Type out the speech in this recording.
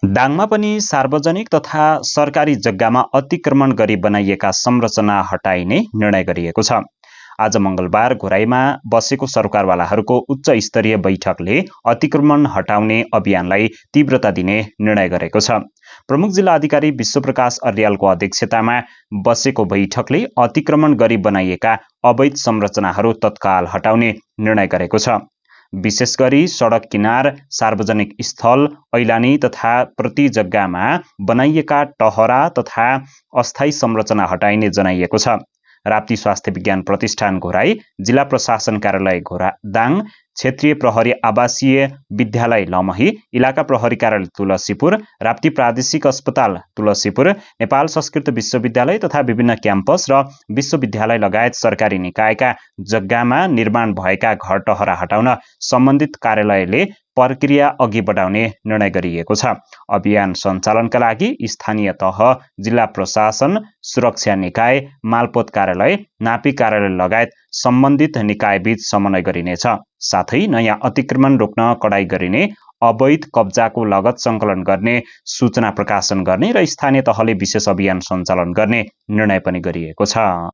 दाङमा पनि सार्वजनिक तथा सरकारी जग्गामा अतिक्रमण गरी बनाइएका संरचना हटाइने निर्णय गरिएको छ। आज मंगलबार घोराईमा बसेको सरकारवालाहरूको उच्च स्तरीय बैठकले अतिक्रमण हटाउने अभियानलाई तीव्रता दिने निर्णय गरेको छ। प्रमुख जिल्ला अधिकारी विश्वप्रकाश अर्यालको अध्यक्षतामा बसेको बैठकले अतिक्रमण गरी बनाइएका अवैध संरचनाहरू तत्काल हटाउने निर्णय गरेको छ। विशेष गरी सडक किनार, सार्वजनिक स्थल, ऐलानी तथा प्रति जग्गामा बनाइएका टहरा तथा अस्थायी संरचना हटाइने जनाइएको छ। राप्ती स्वास्थ्य विज्ञान प्रतिष्ठान घोराई, जिल्ला प्रशासन कार्यालय दाङ, क्षेत्रीय प्रहरी आवासीय विद्यालय लमही, इलाका प्रहरी कार्यालय तुलसीपुर, राप्ती प्रादेशिक अस्पताल तुलसीपुर, नेपाल संस्कृत विश्वविद्यालय तथा विभिन्न क्याम्पस र विश्वविद्यालय लगायत सरकारी निकायका जग्गामा निर्माण भएका घर टहरा हटाउन सम्बन्धित कार्यालयले प्रक्रिया अघि बढाउने निर्णय गरिएको छ। अभियान सञ्चालनका लागि स्थानीय तह, जिल्ला प्रशासन, सुरक्षा निकाय, मालपोत कार्यालय, नापी कार्यालय लगायत सम्बन्धित निकायबीच समन्वय गरिनेछ। साथै नयाँ अतिक्रमण रोक्न कडाई गरिने, अवैध कब्जाको लगत संकलन गर्ने, सूचना प्रकाशन गर्ने र स्थानीय तहले विशेष अभियान सञ्चालन गर्ने निर्णय पनि गरिएको छ।